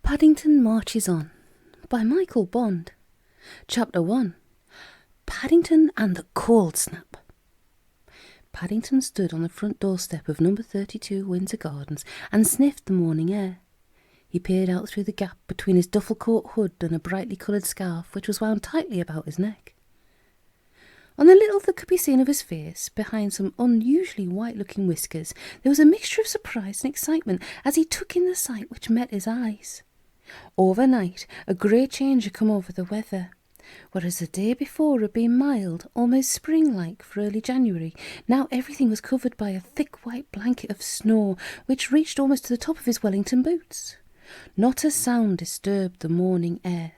Paddington Marches On by Michael Bond. Chapter 1. Paddington and the Cold Snap. Paddington stood on the front doorstep of number 32 Windsor Gardens and sniffed the morning air. He peered out through the gap between his duffel coat hood and a brightly coloured scarf which was wound tightly about his neck. On the little that could be seen of his face, behind some unusually white-looking whiskers, there was a mixture of surprise and excitement as he took in the sight which met his eyes. Overnight, a great change had come over the weather. Whereas the day before had been mild, almost spring-like for early January, now everything was covered by a thick white blanket of snow which reached almost to the top of his Wellington boots. Not a sound disturbed the morning air,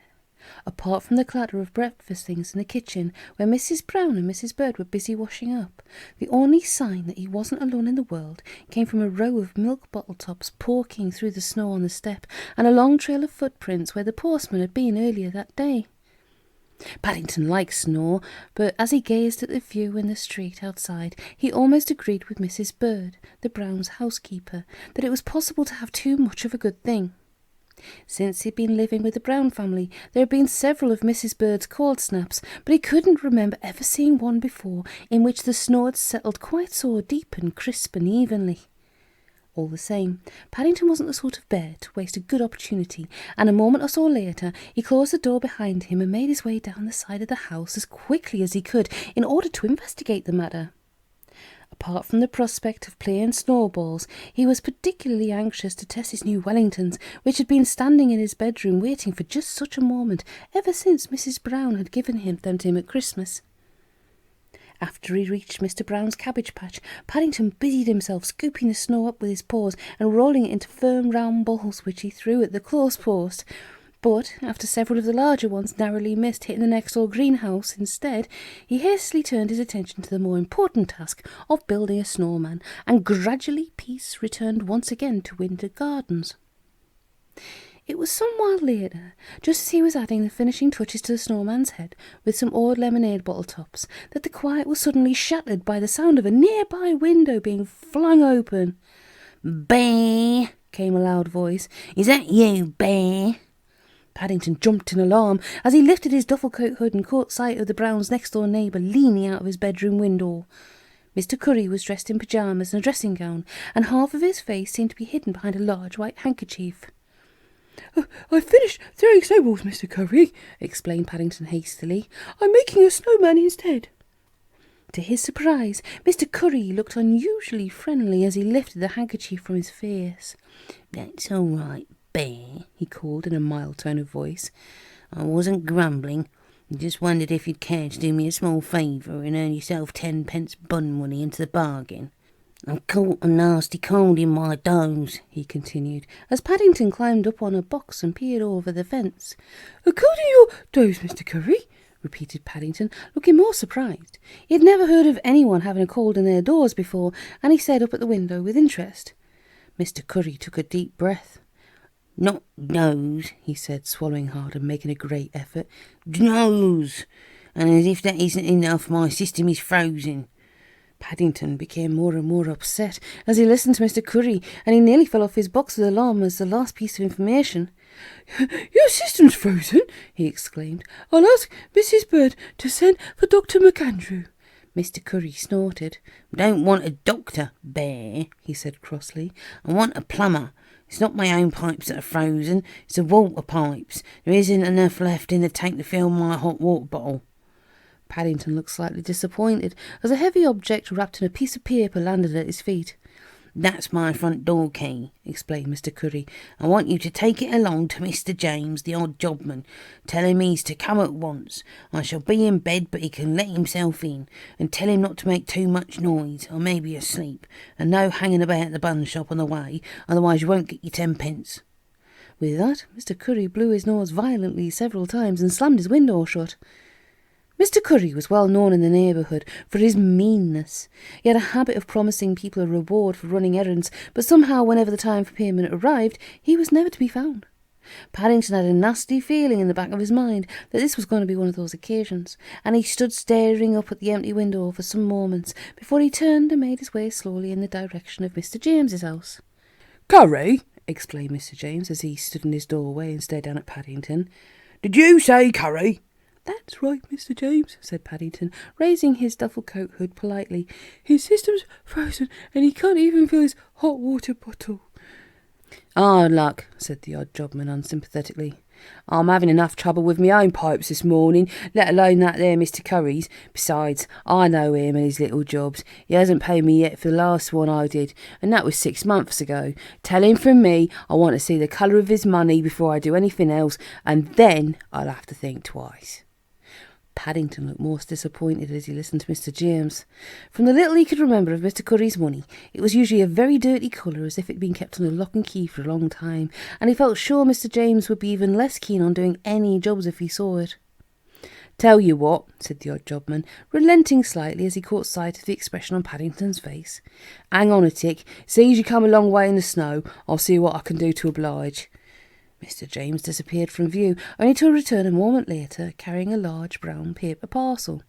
apart from the clatter of breakfast things in the kitchen where Mrs. Brown and Mrs. Bird were busy washing up. The only sign that he wasn't alone in the world came from a row of milk bottle tops poking through the snow on the step and a long trail of footprints where the postman had been earlier that day. Paddington liked snow, but as he gazed at the view in the street outside, he almost agreed with Mrs. Bird, the Browns' housekeeper, that it was possible to have too much of a good thing. Since he'd been living with the Brown family, there had been several of Mrs. Bird's cold snaps, but he couldn't remember ever seeing one before in which the snow had settled quite so deep and crisp and evenly. All the same, Paddington wasn't the sort of bear to waste a good opportunity, and a moment or so later he closed the door behind him and made his way down the side of the house as quickly as he could in order to investigate the matter. Apart from the prospect of playing snowballs, he was particularly anxious to test his new Wellingtons, which had been standing in his bedroom waiting for just such a moment ever since Mrs. Brown had given them to him at Christmas. After he reached Mr. Brown's cabbage patch, Paddington busied himself scooping the snow up with his paws and rolling it into firm round balls which he threw at the clothes post. But, after several of the larger ones narrowly missed hitting the next door greenhouse instead, he hastily turned his attention to the more important task of building a snowman, and gradually peace returned once again to Windsor Gardens. It was some while later, just as he was adding the finishing touches to the snowman's head with some old lemonade bottle tops, that the quiet was suddenly shattered by the sound of a nearby window being flung open. "Bear!" came a loud voice. "Is that you, Bear?" Paddington jumped in alarm as he lifted his duffel coat hood and caught sight of the Browns' next-door neighbour leaning out of his bedroom window. Mr. Curry was dressed in pyjamas and a dressing gown, and half of his face seemed to be hidden behind a large white handkerchief. "I've finished throwing snowballs, Mr. Curry," explained Paddington hastily. "I'm making a snowman instead." To his surprise, Mr. Curry looked unusually friendly as he lifted the handkerchief from his face. "That's all right, Bear," he called in a mild tone of voice. "I wasn't grumbling. I just wondered if you'd care to do me a small favour and earn yourself 10p bun money into the bargain. I've caught a nasty cold in my doze," he continued, as Paddington climbed up on a box and peered over the fence. "A cold in your doze, Mr. Curry?" repeated Paddington, looking more surprised. He had never heard of anyone having a cold in their doors before, and he stared up at the window with interest. Mr. Curry took a deep breath. "Not nose," he said, swallowing hard and making a great effort. "Nose! And as if that isn't enough, my system is frozen." Paddington became more and more upset as he listened to Mr. Curry, and he nearly fell off his box with alarm as the last piece of information. "Your system's frozen?" he exclaimed. "I'll ask Mrs. Bird to send for Dr. McAndrew." Mr. Curry snorted. "I don't want a doctor, Bear," he said crossly. "I want a plumber. It's not my own pipes that are frozen, it's the water pipes. There isn't enough left in the tank to fill my hot water bottle." Paddington looked slightly disappointed as a heavy object wrapped in a piece of paper landed at his feet. "That's my front door key," explained Mr. Curry. "I want you to take it along to Mr. James, the odd jobman. Tell him he's to come at once. I shall be in bed, but he can let himself in. And tell him not to make too much noise. I may be asleep. And no hanging about the bun shop on the way, otherwise you won't get your 10p." With that, Mr. Curry blew his nose violently several times and slammed his window shut. Mr. Curry was well known in the neighbourhood for his meanness. He had a habit of promising people a reward for running errands, but somehow whenever the time for payment arrived, he was never to be found. Paddington had a nasty feeling in the back of his mind that this was going to be one of those occasions, and he stood staring up at the empty window for some moments before he turned and made his way slowly in the direction of Mr. James's house. "Curry," exclaimed Mr. James as he stood in his doorway and stared down at Paddington. "Did you say curry?" "That's right, Mr. James," said Paddington, raising his duffel coat hood politely. "His system's frozen and he can't even fill his hot water bottle." "Hard luck," said the odd jobman unsympathetically. "I'm having enough trouble with my own pipes this morning, let alone that there Mr. Curry's. Besides, I know him and his little jobs. He hasn't paid me yet for the last one I did, and that was 6 months ago. Tell him from me I want to see the colour of his money before I do anything else, and then I'll have to think twice." Paddington looked most disappointed as he listened to Mr. James. From the little he could remember of Mr. Curry's money, it was usually a very dirty colour, as if it had been kept under lock and key for a long time, and he felt sure Mr. James would be even less keen on doing any jobs if he saw it. "Tell you what," said the odd jobman, relenting slightly as he caught sight of the expression on Paddington's face. "Hang on a tick. Seeing as you come a long way in the snow, I'll see what I can do to oblige." Mr. James disappeared from view, only to return a moment later, carrying a large brown paper parcel.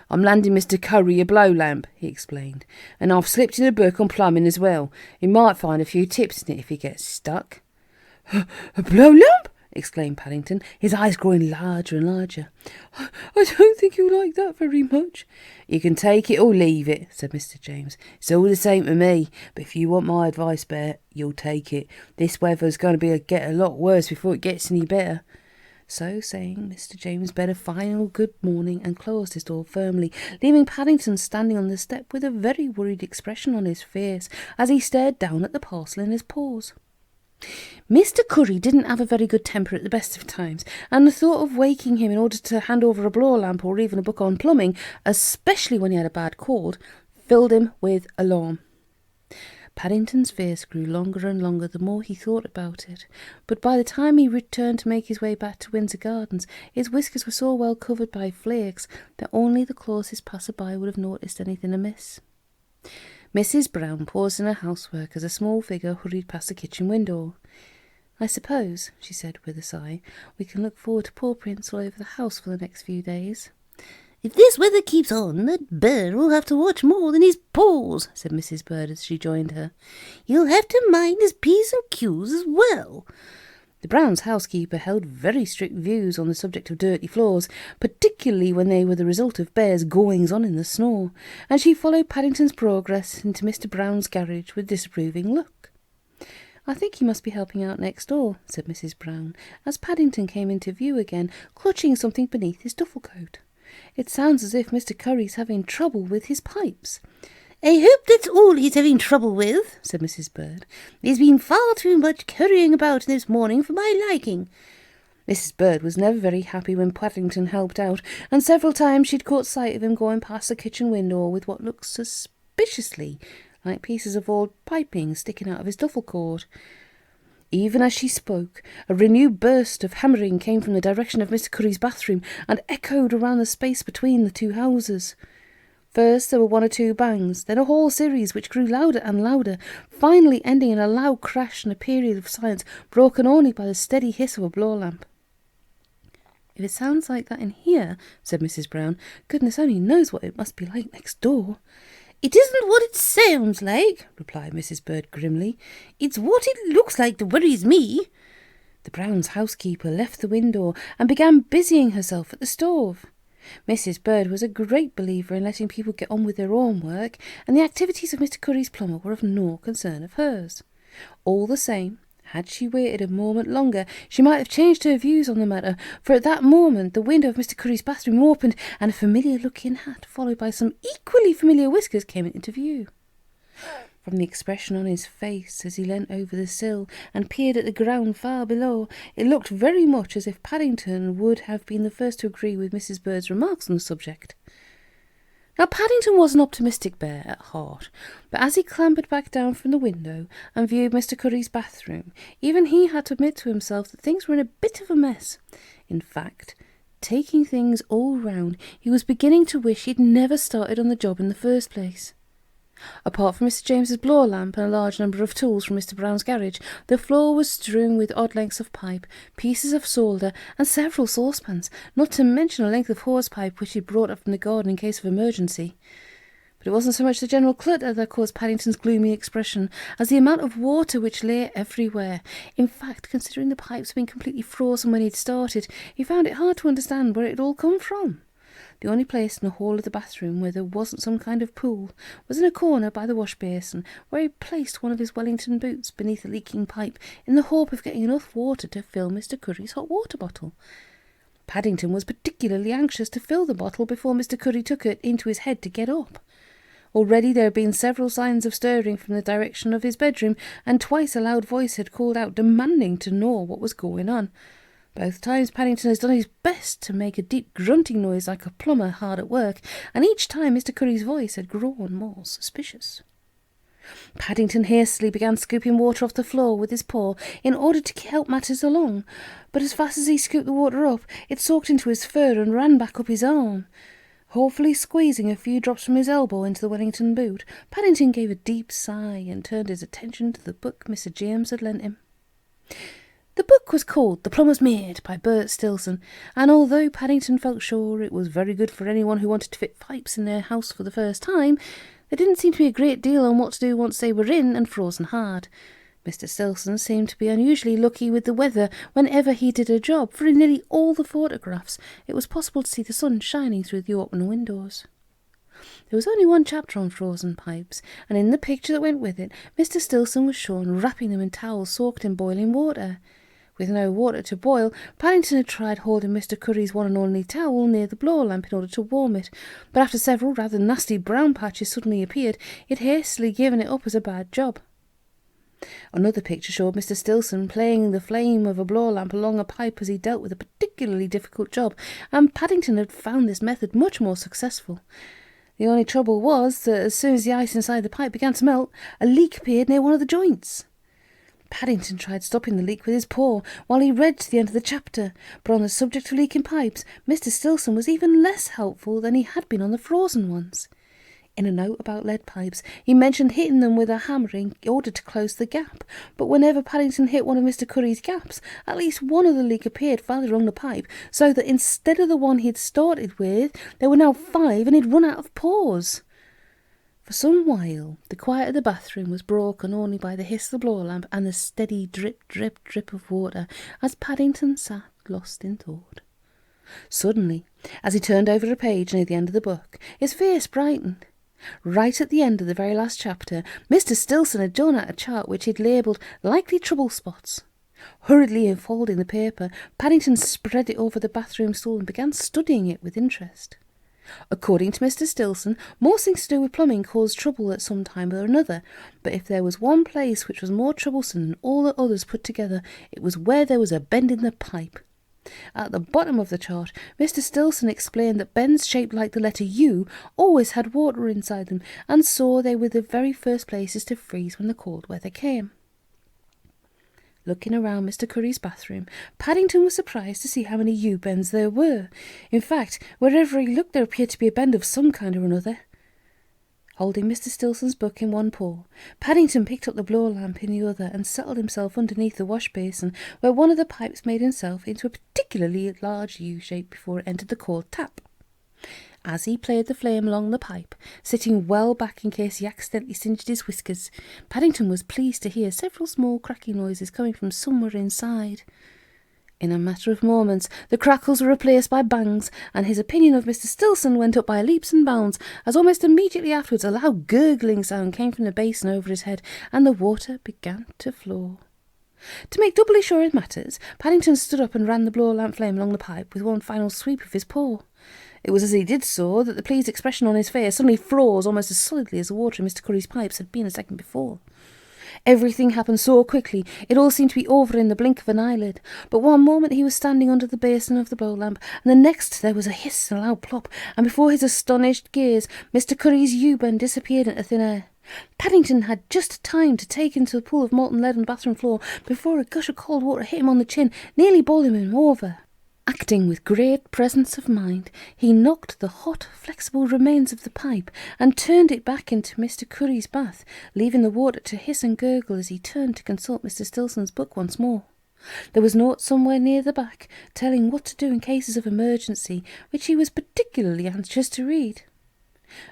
"I'm landing Mr. Curry a blow lamp," he explained, "and I've slipped in a book on plumbing as well. He might find a few tips in it if he gets stuck." "A blow lamp?" exclaimed Paddington, his eyes growing larger and larger. "I don't think you'll like that very much." "You can take it or leave it," said Mr. James. "It's all the same to me, but if you want my advice, Bear, you'll take it. This weather's going to get a lot worse before it gets any better." So saying, Mr. James bade a final good morning and closed his door firmly, leaving Paddington standing on the step with a very worried expression on his face as he stared down at the parcel in his paws. Mr. Curry didn't have a very good temper at the best of times, and the thought of waking him in order to hand over a blow lamp or even a book on plumbing, especially when he had a bad cold, filled him with alarm. Paddington's face grew longer and longer the more he thought about it, but by the time he returned to make his way back to Windsor Gardens, his whiskers were so well covered by flakes that only the closest passer-by would have noticed anything amiss. Mrs. Brown paused in her housework as a small figure hurried past the kitchen window. "I suppose," she said with a sigh, "we can look forward to paw prints all over the house for the next few days." "If this weather keeps on, that bear will have to watch more than his paws," said Mrs. Bird as she joined her. "He'll have to mind his P's and Q's as well." The Browns' housekeeper held very strict views on the subject of dirty floors, particularly when they were the result of Bear's goings-on in the snow, and she followed Paddington's progress into Mr. Brown's garage with disapproving look. "I think he must be helping out next door," said Mrs. Brown, as Paddington came into view again, clutching something beneath his duffel coat. "It sounds as if Mr. Curry's having trouble with his pipes." "I hope that's all he's having trouble with," said Mrs. Bird. "There's been far too much currying about this morning for my liking." Mrs. Bird was never very happy when Paddington helped out, and several times she'd caught sight of him going past the kitchen window with what looked suspiciously like pieces of old piping sticking out of his duffel coat. Even as she spoke, a renewed burst of hammering came from the direction of Mr. Curry's bathroom and echoed around the space between the two houses. First there were one or two bangs, then a whole series which grew louder and louder, finally ending in a loud crash and a period of silence broken only by the steady hiss of a blow lamp. "If it sounds like that in here," said Mrs. Brown, "goodness only knows what it must be like next door." "It isn't what it sounds like," replied Mrs. Bird grimly. "It's what it looks like that worries me." The Browns' housekeeper left the window and began busying herself at the stove. Mrs. Bird was a great believer in letting people get on with their own work, and the activities of Mr. Curry's plumber were of no concern of hers. All the same, had she waited a moment longer, she might have changed her views on the matter, for at that moment the window of Mr. Curry's bathroom opened, and a familiar-looking hat, followed by some equally familiar whiskers, came into view. From the expression on his face as he leant over the sill and peered at the ground far below, it looked very much as if Paddington would have been the first to agree with Mrs. Bird's remarks on the subject. Now, Paddington was an optimistic bear at heart, but as he clambered back down from the window and viewed Mr. Curry's bathroom, even he had to admit to himself that things were in a bit of a mess. In fact, taking things all round, he was beginning to wish he'd never started on the job in the first place. Apart from Mr. James's blower lamp and a large number of tools from Mr. Brown's garage, the floor was strewn with odd lengths of pipe, pieces of solder, and several saucepans, not to mention a length of hose pipe which he brought up from the garden in case of emergency. But it wasn't so much the general clutter that caused Paddington's gloomy expression as the amount of water which lay everywhere. In fact, considering the pipes had been completely frozen when he'd started, he found it hard to understand where it had all come from. The only place in the hall of the bathroom where there wasn't some kind of pool was in a corner by the wash basin, where he placed one of his Wellington boots beneath a leaking pipe in the hope of getting enough water to fill Mr. Curry's hot water bottle. Paddington was particularly anxious to fill the bottle before Mr. Curry took it into his head to get up. Already there had been several signs of stirring from the direction of his bedroom, and twice a loud voice had called out, demanding to know what was going on. Both times Paddington has done his best to make a deep grunting noise like a plumber hard at work, and each time Mr. Curry's voice had grown more suspicious. Paddington hastily began scooping water off the floor with his paw in order to help matters along, but as fast as he scooped the water up, it soaked into his fur and ran back up his arm. Hopefully squeezing a few drops from his elbow into the Wellington boot, Paddington gave a deep sigh and turned his attention to the book Mr. James had lent him. The book was called The Plumber's Maid by Bert Stilson, and although Paddington felt sure it was very good for anyone who wanted to fit pipes in their house for the first time, there didn't seem to be a great deal on what to do once they were in and frozen hard. Mr. Stilson seemed to be unusually lucky with the weather whenever he did a job, for in nearly all the photographs it was possible to see the sun shining through the open windows. There was only one chapter on frozen pipes, and in the picture that went with it, Mr. Stilson was shown wrapping them in towels soaked in boiling water. With no water to boil, Paddington had tried holding Mr. Curry's one and only towel near the blower lamp in order to warm it, but after several rather nasty brown patches suddenly appeared, he had hastily given it up as a bad job. Another picture showed Mr. Stilson playing the flame of a blower lamp along a pipe as he dealt with a particularly difficult job, and Paddington had found this method much more successful. The only trouble was that as soon as the ice inside the pipe began to melt, a leak appeared near one of the joints. Paddington tried stopping the leak with his paw while he read to the end of the chapter, but on the subject of leaking pipes, Mr. Stilson was even less helpful than he had been on the frozen ones. In a note about lead pipes, he mentioned hitting them with a hammer in order to close the gap, but whenever Paddington hit one of Mr. Curry's gaps, at least one of the leak appeared farther along the pipe, so that instead of the one he'd started with, there were now 5 and he'd run out of paws. For some while, the quiet of the bathroom was broken only by the hiss of the blower lamp and the steady drip, drip, drip of water as Paddington sat lost in thought. Suddenly, as he turned over a page near the end of the book, his face brightened. Right at the end of the very last chapter, Mr. Stilson had drawn out a chart which he'd labelled Likely Trouble Spots. Hurriedly unfolding the paper, Paddington spread it over the bathroom stool and began studying it with interest. According to Mr. Stilson, most things to do with plumbing caused trouble at some time or another, but if there was one place which was more troublesome than all the others put together, it was where there was a bend in the pipe. At the bottom of the chart, Mr. Stilson explained that bends shaped like the letter U always had water inside them, and so they were the very first places to freeze when the cold weather came. Looking around Mr. Curry's bathroom, Paddington was surprised to see how many U-bends there were. In fact, wherever he looked there appeared to be a bend of some kind or another. Holding Mr. Stilson's book in one paw, Paddington picked up the blower lamp in the other and settled himself underneath the wash basin, where one of the pipes made itself into a particularly large U shape before it entered the cold tap. As he played the flame along the pipe, sitting well back in case he accidentally singed his whiskers, Paddington was pleased to hear several small cracking noises coming from somewhere inside. In a matter of moments, the crackles were replaced by bangs, and his opinion of Mr. Stilson went up by leaps and bounds, as almost immediately afterwards a loud gurgling sound came from the basin over his head, and the water began to flow. To make doubly sure of matters, Paddington stood up and ran the blower lamp flame along the pipe with one final sweep of his paw. It was as he did so that the pleased expression on his face suddenly froze almost as solidly as the water in Mr. Curry's pipes had been a second before. Everything happened so quickly, it all seemed to be over in the blink of an eyelid. But one moment he was standing under the basin of the blow lamp, and the next there was a hiss and a loud plop, and before his astonished gaze, Mr. Curry's U-bend disappeared into thin air. Paddington had just time to take into the pool of molten lead on the bathroom floor before a gush of cold water hit him on the chin, nearly boiling him over. Acting with great presence of mind, he knocked the hot, flexible remains of the pipe and turned it back into Mr. Curry's bath, leaving the water to hiss and gurgle as he turned to consult Mr. Stilson's book once more. There was note somewhere near the back, telling what to do in cases of emergency, which he was particularly anxious to read.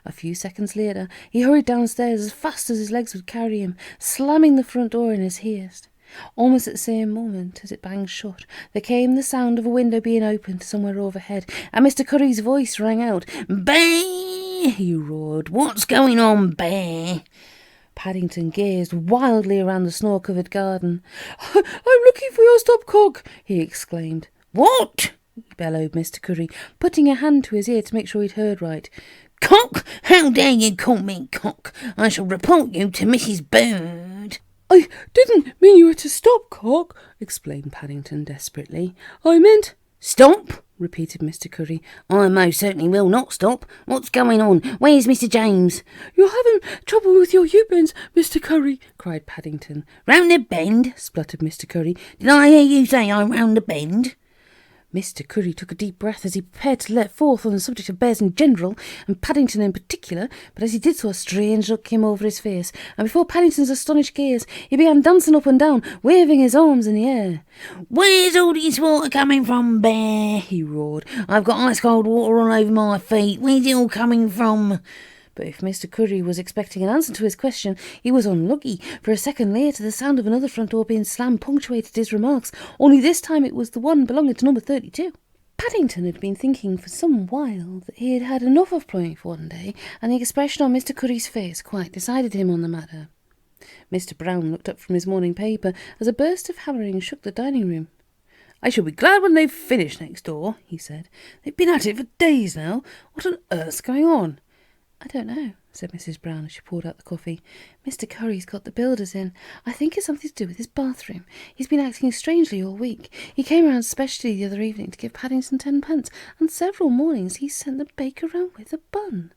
A few seconds later, he hurried downstairs as fast as his legs would carry him, slamming the front door in his haste. Almost at the same moment as it banged shut, there came the sound of a window being opened somewhere overhead, and Mr. Curry's voice rang out. "Bear!" he roared. "What's going on, Bear?" Paddington gazed wildly around the snow-covered garden. "I'm looking for your stopcock," he exclaimed. "What?" bellowed Mr. Curry, putting a hand to his ear to make sure he'd heard right. "Cock? How dare you call me cock? I shall report you to Mrs. Bird." "I didn't mean you were to stop, Cock," explained Paddington desperately. "I meant—" "Stop," repeated Mr. Curry. "I most certainly will not stop. What's going on? Where's Mr. James?" "You're having trouble with your U-bends, Mr. Curry," cried Paddington. "Round the bend?" spluttered Mr. Curry. "Did I hear you say I'm round the bend?" Mr. Curry took a deep breath as he prepared to let forth on the subject of bears in general, and Paddington in particular, but as he did so a strange look came over his face, and before Paddington's astonished gaze, he began dancing up and down, waving his arms in the air. "Where's all this water coming from, Bear?" he roared. "I've got ice-cold water all over my feet. Where's it all coming from?" But if Mr. Curry was expecting an answer to his question, he was unlucky, for a second later the sound of another front door being slammed punctuated his remarks, only this time it was the one belonging to number 32. Paddington had been thinking for some while that he had had enough of playing for one day, and the expression on Mr. Curry's face quite decided him on the matter. Mr. Brown looked up from his morning paper as a burst of hammering shook the dining room. "I shall be glad when they've finished next door," he said. "They've been at it for days now. What on earth's going on?" "I don't know," said Mrs. Brown as she poured out the coffee. "Mr. Curry's got the builders in. I think it's something to do with his bathroom. He's been acting strangely all week. He came round specially the other evening to give Paddington 10p, and several mornings he's sent the baker round with a bun."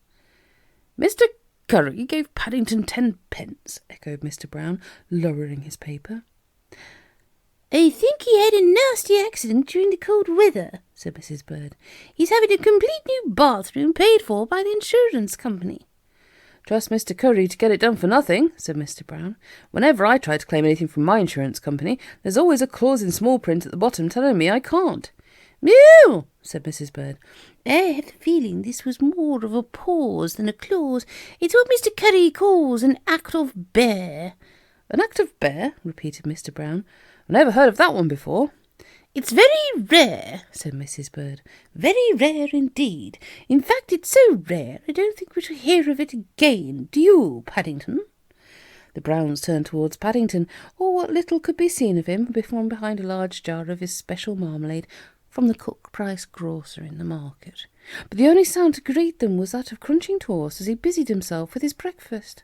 "Mr. Curry gave Paddington 10p," echoed Mr. Brown, lowering his paper. "I think he had a nasty accident during the cold weather," said Mrs. Bird. "He's having a complete new bathroom paid for by the insurance company." "Trust Mr. Curry to get it done for nothing," said Mr. Brown. "Whenever I try to claim anything from my insurance company, there's always a clause in small print at the bottom telling me I can't." "No," said Mrs. Bird. "I have a feeling this was more of a pause than a clause. It's what Mr. Curry calls an act of bear." "An act of bear?" repeated Mr. Brown. "I never heard of that one before." "It's very rare," said Mrs. Bird. "Very rare indeed. In fact, it's so rare I don't think we shall hear of it again. Do you, Paddington?" The Browns turned towards Paddington, or what little could be seen of him from behind a large jar of his special marmalade from the cook-price grocer in the market. But the only sound to greet them was that of crunching toast as he busied himself with his breakfast.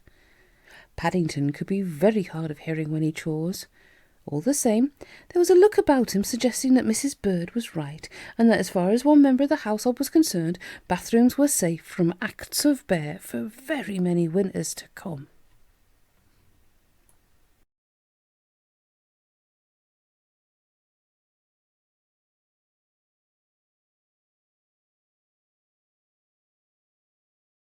Paddington could be very hard of hearing when he chose. All the same, there was a look about him suggesting that Mrs. Bird was right, and that as far as one member of the household was concerned, bathrooms were safe from acts of bear for very many winters to come.